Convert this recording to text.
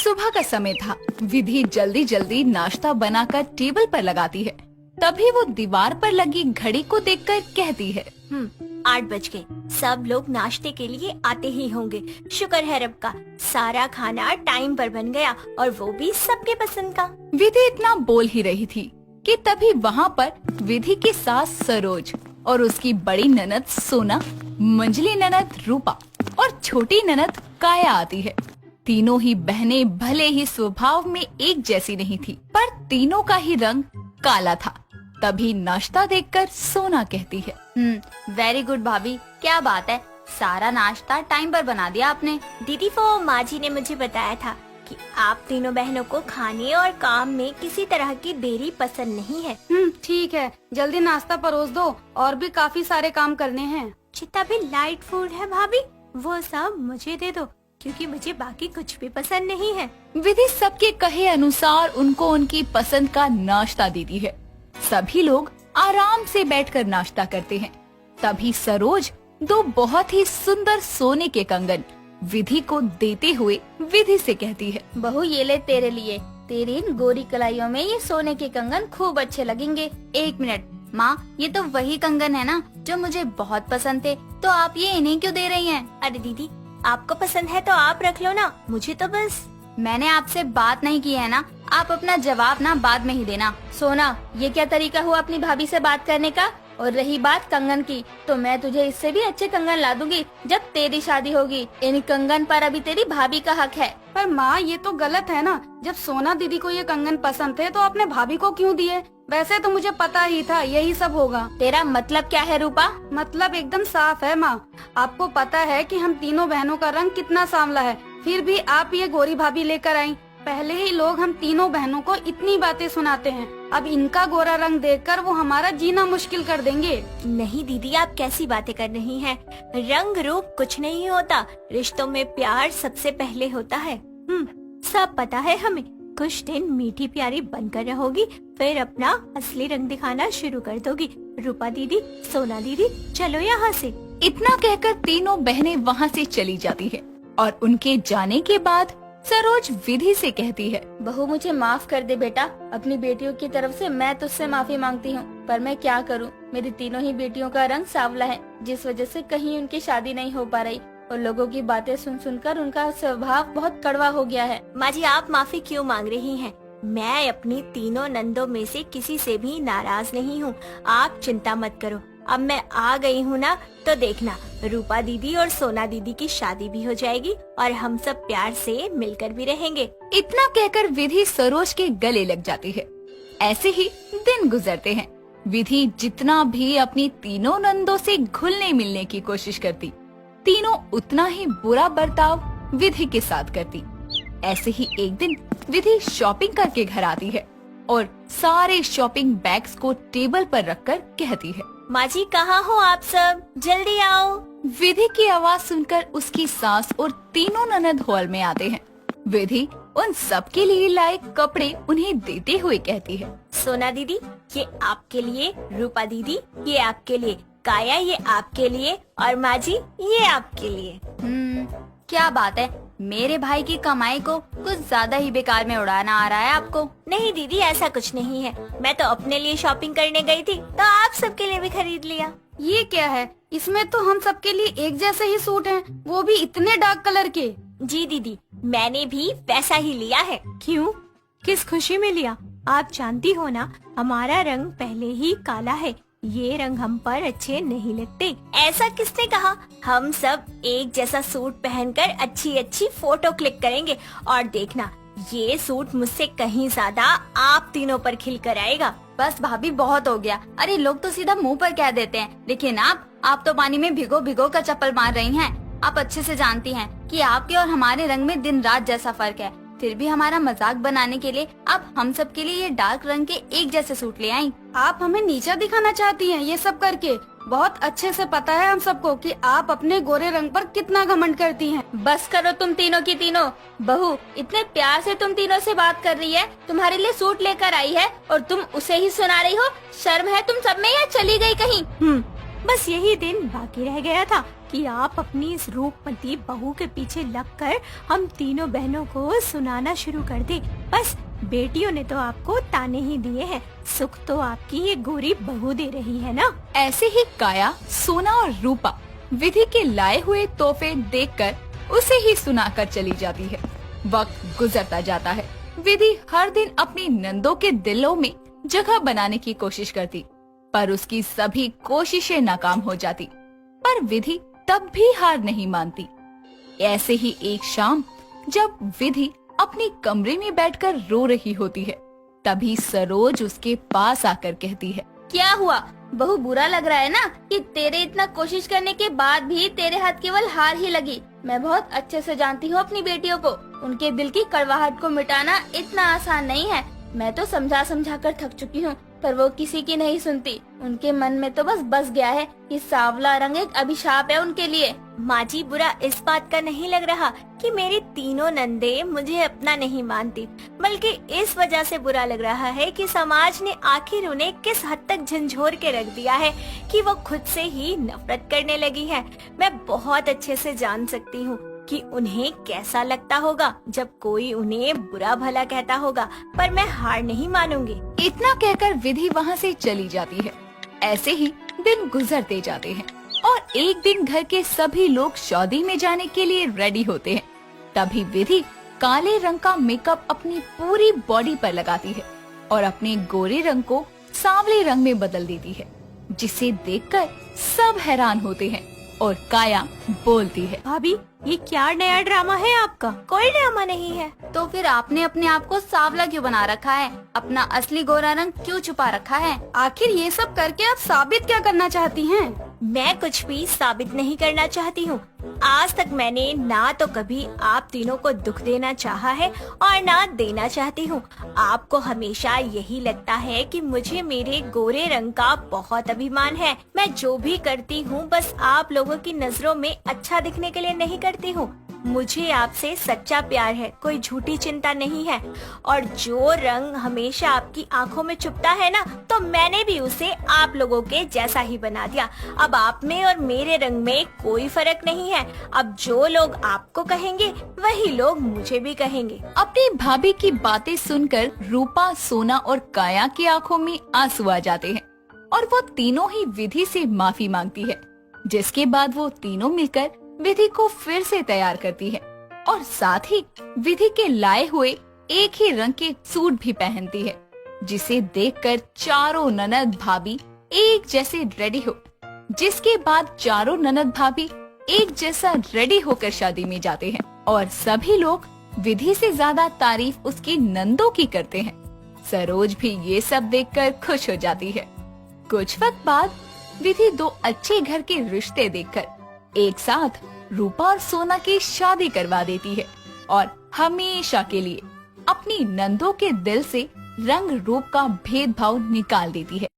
सुबह का समय था। विधि जल्दी जल्दी नाश्ता बनाकर टेबल पर लगाती है। तभी वो दीवार पर लगी घड़ी को देखकर कहती है, 8 बज गए। सब लोग नाश्ते के लिए आते ही होंगे। शुक्र है रब का, सारा खाना टाइम पर बन गया और वो भी सबके पसंद का। विधि इतना बोल ही रही थी कि तभी वहाँ पर विधि की सास सरोज और उसकी बड़ी ननद सोना, मंझली ननद रूपा और छोटी ननद काया आती है। तीनों ही बहनें भले ही स्वभाव में एक जैसी नहीं थी, पर तीनों का ही रंग काला था। तभी नाश्ता देखकर सोना कहती है, वेरी गुड भाभी, क्या बात है, सारा नाश्ता टाइम पर बना दिया आपने। दीदी, वो माँ जी ने मुझे बताया था कि आप तीनों बहनों को खाने और काम में किसी तरह की देरी पसंद नहीं है। ठीक है, जल्दी नाश्ता परोस दो, और भी काफी सारे काम करने हैं। जितना भी लाइट फूड है भाभी, वो सब मुझे दे दो, क्योंकि मुझे बाकी कुछ भी पसंद नहीं है। विधि सबके कहे अनुसार उनको उनकी पसंद का नाश्ता देती है। सभी लोग आराम से बैठकर नाश्ता करते हैं। तभी सरोज 2 बहुत ही सुंदर सोने के कंगन विधि को देते हुए विधि से कहती है, बहू ये ले तेरे लिए, तेरी इन गोरी कलाइयों में ये सोने के कंगन खूब अच्छे लगेंगे। 1 मिनट माँ, ये तो वही कंगन है ना जो मुझे बहुत पसंद थे, तो आप ये इन्हें क्यों दे रही हैं? अरे दीदी, आपको पसंद है तो आप रख लो ना, मुझे तो बस। मैंने आपसे बात नहीं की है ना, आप अपना जवाब ना बाद में ही देना। सोना, ये क्या तरीका हुआ अपनी भाभी से बात करने का? और रही बात कंगन की, तो मैं तुझे इससे भी अच्छे कंगन ला दूंगी जब तेरी शादी होगी। इन कंगन पर अभी तेरी भाभी का हक है। पर माँ, ये तो गलत है ना, जब सोना दीदी को ये कंगन पसंद थे तो आपने भाभी को क्यों दिए? वैसे तो मुझे पता ही था यही सब होगा। तेरा मतलब क्या है रूपा? मतलब एकदम साफ है माँ, आपको पता है कि हम तीनों बहनों का रंग कितना सांवला है, फिर भी आप ये गोरी भाभी लेकर आई। पहले ही लोग हम तीनों बहनों को इतनी बातें सुनाते हैं, अब इनका गोरा रंग देखकर वो हमारा जीना मुश्किल कर देंगे। नहीं दीदी, आप कैसी बातें कर रही हैं? रंग रूप कुछ नहीं होता, रिश्तों में प्यार सबसे पहले होता है। सब पता है हमें। कुछ दिन मीठी प्यारी बनकर रहोगी, फिर अपना असली रंग दिखाना शुरू कर दोगी। रूपा दीदी, सोना दीदी, चलो यहाँ से। इतना कहकर तीनों बहनें वहाँ से चली जाती है। और उनके जाने के बाद सरोज विधि से कहती है, बहू मुझे माफ कर दे बेटा, अपनी बेटियों की तरफ से मैं तुझसे माफी मांगती हूँ, पर मैं क्या करूँ, मेरी तीनों ही बेटियों का रंग सांवला है, जिस वजह से कहीं उनकी शादी नहीं हो पा रही और लोगों की बातें सुन सुनकर उनका स्वभाव बहुत कड़वा हो गया है। माँ जी, आप माफी क्यों मांग रही हैं? मैं अपनी तीनों नंदों में से किसी से भी नाराज नहीं हूँ, आप चिंता मत करो। अब मैं आ गई हूँ ना, तो देखना रूपा दीदी और सोना दीदी की शादी भी हो जाएगी और हम सब प्यार से मिलकर भी रहेंगे। इतना कहकर विधि सरोज के गले लग जाती है। ऐसे ही दिन गुजरते हैं। विधि जितना भी अपनी तीनों नंदों से घुलने मिलने की कोशिश करती, तीनों उतना ही बुरा बर्ताव विधि के साथ करती। ऐसे ही एक दिन विधि शॉपिंग करके घर आती है और सारे शॉपिंग बैग्स को टेबल पर रखकर कहती है, माँ जी कहाँ हो आप सब, जल्दी आओ। विधि की आवाज सुनकर उसकी सास और तीनों ननद हॉल में आते हैं। विधि उन सब के लिए लाए कपड़े उन्हें देते हुए कहती है, सोना दीदी ये आपके लिए, रूपा दीदी ये आपके लिए, काया ये आपके लिए और माँ जी ये आपके लिए। क्या बात है, मेरे भाई की कमाई को कुछ ज्यादा ही बेकार में उड़ाना आ रहा है आपको। नहीं दीदी, ऐसा कुछ नहीं है, मैं तो अपने लिए शॉपिंग करने गई थी तो आप सबके लिए भी खरीद लिया। ये क्या है, इसमें तो हम सबके लिए एक जैसे ही सूट हैं, वो भी इतने डार्क कलर के। जी दीदी, मैंने भी वैसा ही लिया है। क्यों, किस खुशी में लिया? आप जानती हो ना, हमारा रंग पहले ही काला है, ये रंग हम पर अच्छे नहीं लगते। ऐसा किसने कहा? हम सब एक जैसा सूट पहनकर अच्छी अच्छी फोटो क्लिक करेंगे और देखना ये सूट मुझसे कहीं ज्यादा आप तीनों पर खिल कर आएगा। बस भाभी, बहुत हो गया। अरे लोग तो सीधा मुंह पर कह देते हैं, लेकिन आप तो पानी में भिगो भिगो कर चप्पल मार रही हैं। आप अच्छे से जानती हैं कि आपके और हमारे रंग में दिन रात जैसा फर्क है, फिर भी हमारा मजाक बनाने के लिए आप हम सब के लिए ये डार्क रंग के एक जैसे सूट ले आई। आप हमें नीचा दिखाना चाहती हैं ये सब करके? बहुत अच्छे से पता है हम सबको कि आप अपने गोरे रंग पर कितना घमंड करती हैं। बस करो तुम तीनों की तीनों। बहू इतने प्यार से तुम तीनों से बात कर रही है, तुम्हारे लिए सूट लेकर आई है और तुम उसे ही सुना रही हो। शर्म है तुम सब में या चली गई कहीं? बस यही दिन बाकी रह गया था कि आप अपनी इस रूपमती बहू के पीछे लगकर हम तीनों बहनों को सुनाना शुरू कर दे। बस बेटियों ने तो आपको ताने ही दिए हैं, सुख तो आपकी ये गोरी बहू दे रही है ना। ऐसे ही काया, सोना और रूपा विधि के लाए हुए तोहफे देखकर उसे ही सुनाकर चली जाती है। वक्त गुजरता जाता है। विधि हर दिन अपनी नंदों के दिलों में जगह बनाने की कोशिश करती, पर उसकी सभी कोशिशें नाकाम हो जाती। पर विधि तब भी हार नहीं मानती। ऐसे ही एक शाम जब विधि अपने कमरे में बैठकर रो रही होती है, तभी सरोज उसके पास आकर कहती है, क्या हुआ बहू, बुरा लग रहा है ना कि तेरे इतना कोशिश करने के बाद भी तेरे हाथ केवल हार ही लगी। मैं बहुत अच्छे से जानती हूँ अपनी बेटियों को, उनके दिल की कड़वाहट को मिटाना इतना आसान नहीं है। मैं तो समझा समझा कर थक चुकी हूँ, पर वो किसी की नहीं सुनती। उनके मन में तो बस गया है कि सांवला रंग एक अभिशाप है उनके लिए। माँ जी, बुरा इस बात का नहीं लग रहा कि मेरी तीनों नंदे मुझे अपना नहीं मानती, बल्कि इस वजह से बुरा लग रहा है कि समाज ने आखिर उन्हें किस हद तक झंझोर के रख दिया है कि वो खुद से ही नफरत करने लगी है। मैं बहुत अच्छे से जान सकती हूँ कि उन्हें कैसा लगता होगा जब कोई उन्हें बुरा भला कहता होगा, पर मैं हार नहीं मानूंगी। इतना कहकर विधि वहाँ से चली जाती है। ऐसे ही दिन गुजरते जाते हैं और एक दिन घर के सभी लोग शादी में जाने के लिए रेडी होते हैं। तभी विधि काले रंग का मेकअप अपनी पूरी बॉडी पर लगाती है और अपने गोरे रंग को सांवले रंग में बदल देती है, जिसे देखकर सब हैरान होते हैं और काया बोलती है, भाभी, ये क्या नया ड्रामा है आपका? कोई ड्रामा नहीं है। तो फिर आपने अपने आप को सांवला क्यों बना रखा है? अपना असली गोरा रंग क्यों छुपा रखा है? आखिर ये सब करके आप साबित क्या करना चाहती हैं? मैं कुछ भी साबित नहीं करना चाहती हूँ। आज तक मैंने ना तो कभी आप तीनों को दुख देना चाहा है और ना देना चाहती हूँ। आपको हमेशा यही लगता है कि मुझे मेरे गोरे रंग का बहुत अभिमान है। मैं जो भी करती हूँ बस आप लोगों की नजरों में अच्छा दिखने के लिए नहीं करती हूँ। मुझे आपसे सच्चा प्यार है, कोई झूठी चिंता नहीं है। और जो रंग हमेशा आपकी आंखों में चुभता है ना, तो मैंने भी उसे आप लोगों के जैसा ही बना दिया। अब आप में और मेरे रंग में कोई फर्क नहीं है। अब जो लोग आपको कहेंगे वही लोग मुझे भी कहेंगे। अपनी भाभी की बातें सुनकर रूपा, सोना और काया की आंखों में आंसू आ जाते हैं और वो तीनों ही विधि से माफी मांगती है, जिसके बाद वो तीनों मिलकर विधि को फिर से तैयार करती है और साथ ही विधि के लाए हुए एक ही रंग के सूट भी पहनती है, जिसे देखकर चारों ननद भाभी एक जैसे रेडी हो। जिसके बाद चारों ननद भाभी एक जैसा रेडी होकर शादी में जाते हैं और सभी लोग विधि से ज्यादा तारीफ उसकी नंदों की करते हैं। सरोज भी ये सब देखकर खुश हो जाती है। कुछ वक्त बाद विधि दो अच्छे घर के रिश्ते देखकर एक साथ रूपा और सोना की शादी करवा देती है और हमेशा के लिए अपनी नंदों के दिल से रंग रूप का भेदभाव निकाल देती है।